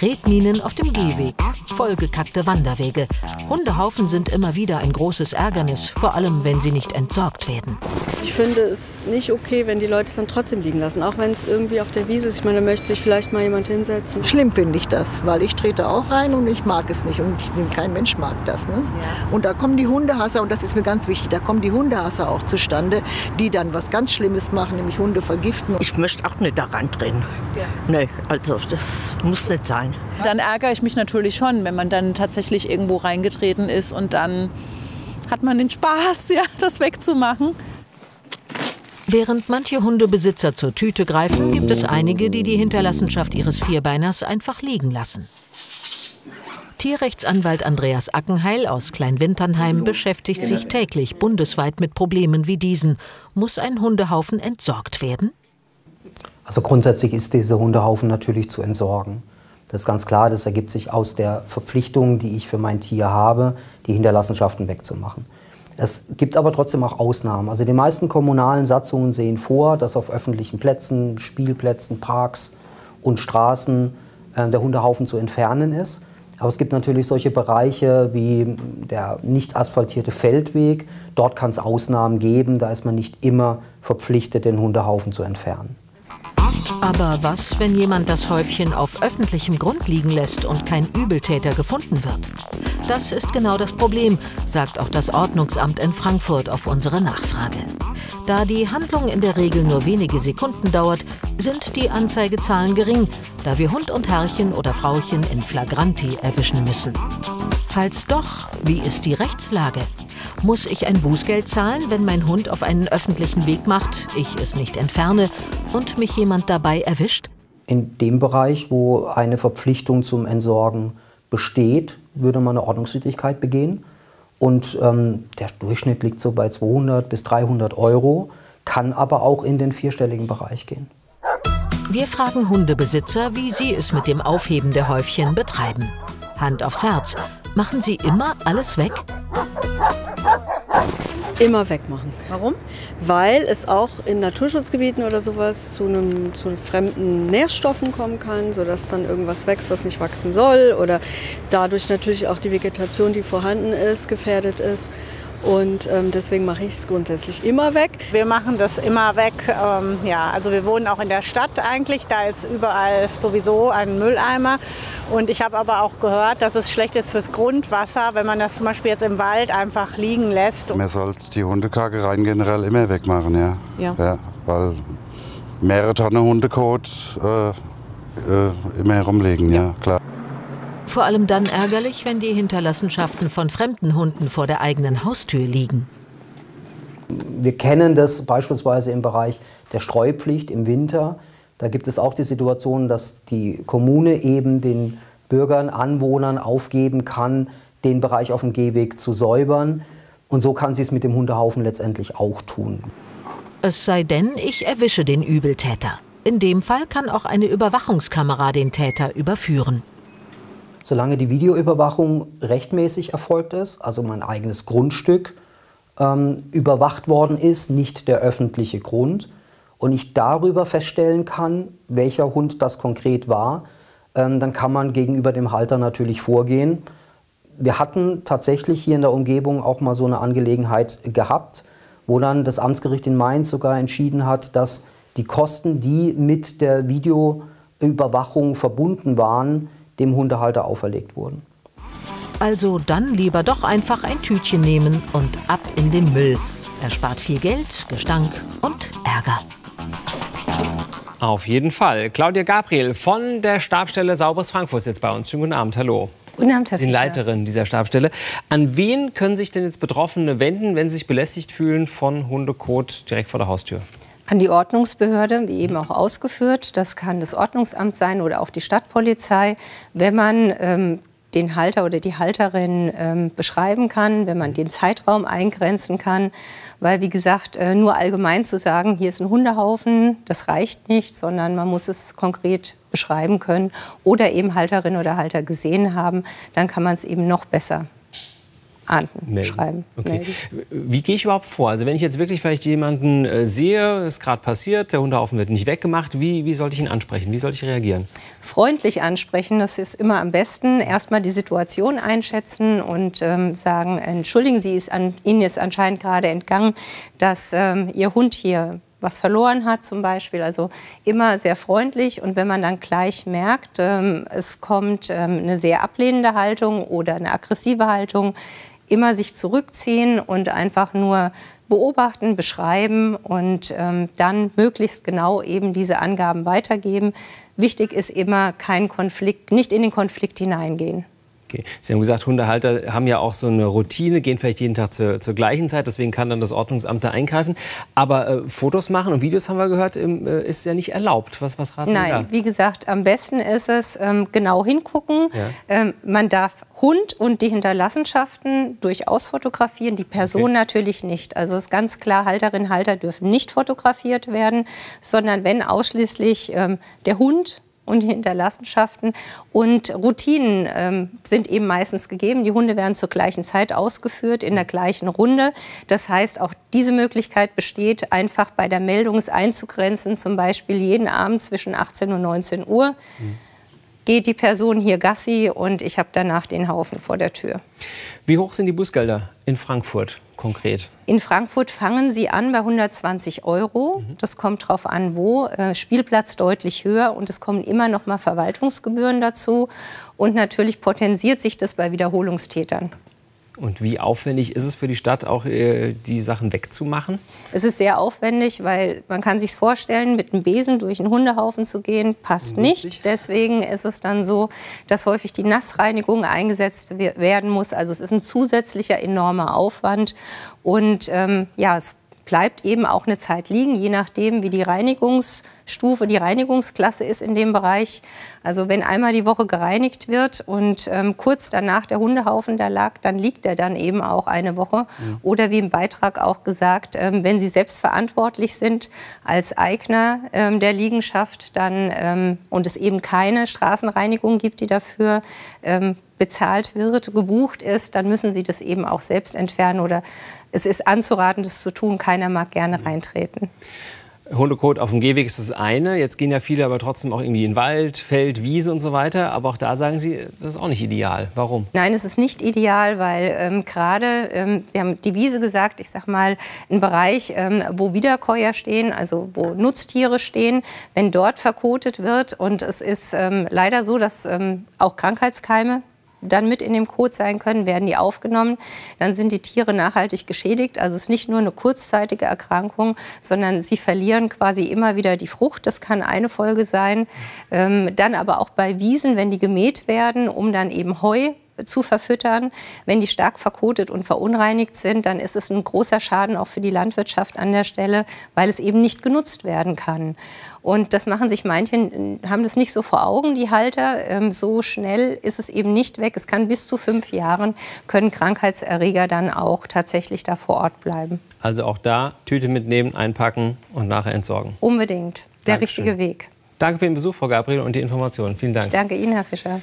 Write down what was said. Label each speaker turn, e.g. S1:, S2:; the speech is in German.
S1: Tretminen auf dem Gehweg, vollgekackte Wanderwege. Hundehaufen sind immer wieder ein großes Ärgernis, vor allem wenn sie nicht entsorgt werden.
S2: Ich finde es nicht okay, wenn die Leute es dann trotzdem liegen lassen, auch wenn es irgendwie auf der Wiese ist. Ich meine, da möchte sich vielleicht mal jemand hinsetzen.
S3: Schlimm finde ich das, weil ich trete auch rein und ich mag es nicht und kein Mensch mag das. Ne? Ja. Und da kommen die Hundehasser, und das ist mir ganz wichtig, da kommen die Hundehasser auch zustande, die dann was ganz Schlimmes machen, nämlich Hunde vergiften.
S4: Ich möchte auch nicht daran drehen. Ja. Nee, also das muss nicht sein.
S5: Dann ärgere ich mich natürlich schon, wenn man dann tatsächlich irgendwo reingetreten ist und dann hat man den Spaß, ja, das wegzumachen.
S1: Während manche Hundebesitzer zur Tüte greifen, gibt es einige, die die Hinterlassenschaft ihres Vierbeiners einfach liegen lassen. Tierrechtsanwalt Andreas Ackenheil aus Kleinwinternheim beschäftigt sich täglich bundesweit mit Problemen wie diesen. Muss ein Hundehaufen entsorgt werden?
S6: Also grundsätzlich ist dieser Hundehaufen natürlich zu entsorgen. Das ist ganz klar, das ergibt sich aus der Verpflichtung, die ich für mein Tier habe, die Hinterlassenschaften wegzumachen. Es gibt aber trotzdem auch Ausnahmen. Also die meisten kommunalen Satzungen sehen vor, dass auf öffentlichen Plätzen, Spielplätzen, Parks und Straßen der Hundehaufen zu entfernen ist. Aber es gibt natürlich solche Bereiche wie der nicht asphaltierte Feldweg. Dort kann es Ausnahmen geben, da ist man nicht immer verpflichtet, den Hundehaufen zu entfernen.
S1: Aber was, wenn jemand das Häufchen auf öffentlichem Grund liegen lässt und kein Übeltäter gefunden wird? Das ist genau das Problem, sagt auch das Ordnungsamt in Frankfurt auf unsere Nachfrage. Da die Handlung in der Regel nur wenige Sekunden dauert, sind die Anzeigezahlen gering, da wir Hund und Herrchen oder Frauchen in Flagranti erwischen müssen. Falls doch, wie ist die Rechtslage? Muss ich ein Bußgeld zahlen, wenn mein Hund auf einen öffentlichen Weg macht, ich es nicht entferne und mich jemand dabei erwischt?
S6: In dem Bereich, wo eine Verpflichtung zum Entsorgen besteht, würde man eine Ordnungswidrigkeit begehen. Und der Durchschnitt liegt so bei 200 bis 300 Euro, kann aber auch in den vierstelligen Bereich gehen.
S1: Wir fragen Hundebesitzer, wie sie es mit dem Aufheben der Häufchen betreiben. Hand aufs Herz, machen sie immer alles weg?
S2: Immer wegmachen.
S5: Warum?
S2: Weil es auch in Naturschutzgebieten oder sowas zu fremden Nährstoffen kommen kann, sodass dann irgendwas wächst, was nicht wachsen soll, oder dadurch natürlich auch die Vegetation, die vorhanden ist, gefährdet ist. Und deswegen mache ich es grundsätzlich immer weg.
S7: Wir machen das immer weg. Ja, also wir wohnen auch in der Stadt eigentlich. Da ist überall sowieso ein Mülleimer. Und ich habe aber auch gehört, dass es schlecht ist fürs Grundwasser, wenn man das zum Beispiel jetzt im Wald einfach liegen lässt.
S8: Man sollte die Hundekakereien generell immer wegmachen, ja. Ja, weil mehrere Tonnen Hundekot immer herumliegen, ja, klar.
S1: Vor allem dann ärgerlich, wenn die Hinterlassenschaften von fremden Hunden vor der eigenen Haustür liegen.
S6: Wir kennen das beispielsweise im Bereich der Streupflicht im Winter. Da gibt es auch die Situation, dass die Kommune eben den Bürgern, Anwohnern aufgeben kann, den Bereich auf dem Gehweg zu säubern. Und so kann sie es mit dem Hundehaufen letztendlich auch tun.
S1: Es sei denn, ich erwische den Übeltäter. In dem Fall kann auch eine Überwachungskamera den Täter überführen.
S6: Solange die Videoüberwachung rechtmäßig erfolgt ist, also mein eigenes Grundstück überwacht worden ist, nicht der öffentliche Grund, und ich darüber feststellen kann, welcher Hund das konkret war, dann kann man gegenüber dem Halter natürlich vorgehen. Wir hatten tatsächlich hier in der Umgebung auch mal so eine Angelegenheit gehabt, wo dann das Amtsgericht in Mainz sogar entschieden hat, dass die Kosten, die mit der Videoüberwachung verbunden waren, dem Hundehalter auferlegt wurden.
S1: Also dann lieber doch einfach ein Tütchen nehmen und ab in den Müll. Erspart viel Geld, Gestank und Ärger.
S9: Auf jeden Fall. Claudia Gabriel von der Stabsstelle Sauberes Frankfurt ist jetzt bei uns. Schönen guten Abend, hallo.
S10: Guten Abend, Herr
S9: Sie sind Leiterin dieser Stabsstelle. An wen können sich denn jetzt Betroffene wenden, wenn sie sich belästigt fühlen von Hundekot direkt vor der Haustür?
S10: An die Ordnungsbehörde, wie eben auch ausgeführt. Das kann das Ordnungsamt sein oder auch die Stadtpolizei. Wenn man den Halter oder die Halterin beschreiben kann, wenn man den Zeitraum eingrenzen kann. Weil, wie gesagt, nur allgemein zu sagen, hier ist ein Hundehaufen, das reicht nicht, sondern man muss es konkret beschreiben können oder eben Halterin oder Halter gesehen haben, dann kann man es eben noch besser ahnden, schreiben.
S9: Okay. Wie gehe ich überhaupt vor? Also wenn ich jetzt wirklich vielleicht jemanden sehe, ist gerade passiert, der Hundehaufen wird nicht weggemacht, wie sollte ich ihn ansprechen? Wie sollte ich reagieren?
S10: Freundlich ansprechen, das ist immer am besten. Erstmal die Situation einschätzen und sagen, entschuldigen Sie, Ihnen ist anscheinend gerade entgangen, dass Ihr Hund hier was verloren hat zum Beispiel. Also immer sehr freundlich. Und wenn man dann gleich merkt, es kommt eine sehr ablehnende Haltung oder eine aggressive Haltung, immer sich zurückziehen und einfach nur beobachten, beschreiben und dann möglichst genau eben diese Angaben weitergeben. Wichtig ist immer kein Konflikt, nicht in den Konflikt hineingehen.
S9: Okay. Sie haben gesagt, Hundehalter haben ja auch so eine Routine, gehen vielleicht jeden Tag zur gleichen Zeit, deswegen kann dann das Ordnungsamt da eingreifen. Aber Fotos machen und Videos, haben wir gehört, ist ja nicht erlaubt. Was raten Sie da?
S10: Nein, wie gesagt, am besten ist es genau hingucken. Ja. Man darf Hund und die Hinterlassenschaften durchaus fotografieren, die Person natürlich nicht. Also ist ganz klar, Halterinnen und Halter dürfen nicht fotografiert werden, sondern wenn ausschließlich der Hund und die Hinterlassenschaften. Und Routinen sind eben meistens gegeben. Die Hunde werden zur gleichen Zeit ausgeführt, in der gleichen Runde. Das heißt, auch diese Möglichkeit besteht, einfach bei der Meldung es einzugrenzen, zum Beispiel jeden Abend zwischen 18 und 19 Uhr. Geht die Person hier Gassi und ich habe danach den Haufen vor der Tür.
S9: Wie hoch sind die Bußgelder in Frankfurt konkret?
S10: In Frankfurt fangen sie an bei 120 €. Das kommt drauf an, wo. Spielplatz deutlich höher und es kommen immer noch mal Verwaltungsgebühren dazu. Und natürlich potenziert sich das bei Wiederholungstätern.
S9: Und wie aufwendig ist es für die Stadt, auch die Sachen wegzumachen?
S10: Es ist sehr aufwendig, weil man kann sich vorstellen, mit einem Besen durch einen Hundehaufen zu gehen, passt nicht. Deswegen ist es dann so, dass häufig die Nassreinigung eingesetzt werden muss. Also es ist ein zusätzlicher enormer Aufwand. Und ja, es bleibt eben auch eine Zeit liegen, je nachdem, wie die Reinigungsstufe, die Reinigungsklasse ist in dem Bereich. Also wenn einmal die Woche gereinigt wird und kurz danach der Hundehaufen da lag, dann liegt er dann eben auch eine Woche. Ja. Oder wie im Beitrag auch gesagt, wenn Sie selbst verantwortlich sind als Eigner der Liegenschaft, dann und es eben keine Straßenreinigung gibt, die dafür bezahlt wird, gebucht ist, dann müssen Sie das eben auch selbst entfernen oder es ist anzuraten, das zu tun. Keiner mag gerne reintreten.
S9: Hundekot auf dem Gehweg ist das eine. Jetzt gehen ja viele aber trotzdem auch irgendwie in den Wald, Feld, Wiese und so weiter. Aber auch da sagen Sie, das ist auch nicht ideal. Warum?
S10: Nein, es ist nicht ideal, weil gerade, Sie haben die Wiese gesagt, ich sag mal, ein Bereich, wo Wiederkäuer stehen, also wo Nutztiere stehen, wenn dort verkotet wird und es ist leider so, dass auch Krankheitskeime dann mit in dem Kot sein können, werden die aufgenommen, dann sind die Tiere nachhaltig geschädigt. Also es ist nicht nur eine kurzzeitige Erkrankung, sondern sie verlieren quasi immer wieder die Frucht. Das kann eine Folge sein. Dann aber auch bei Wiesen, wenn die gemäht werden, um dann eben Heu zu verfüttern. Wenn die stark verkotet und verunreinigt sind, dann ist es ein großer Schaden auch für die Landwirtschaft an der Stelle, weil es eben nicht genutzt werden kann. Und das machen sich manche, haben das nicht so vor Augen, die Halter. So schnell ist es eben nicht weg. Es kann bis zu 5 Jahren, können Krankheitserreger dann auch tatsächlich da vor Ort bleiben.
S9: Also auch da Tüte mitnehmen, einpacken und nachher entsorgen.
S10: Unbedingt. Der richtige Weg.
S9: Danke für den Besuch, Frau Gabriel, und die Informationen. Vielen Dank.
S10: Ich danke Ihnen, Herr Fischer.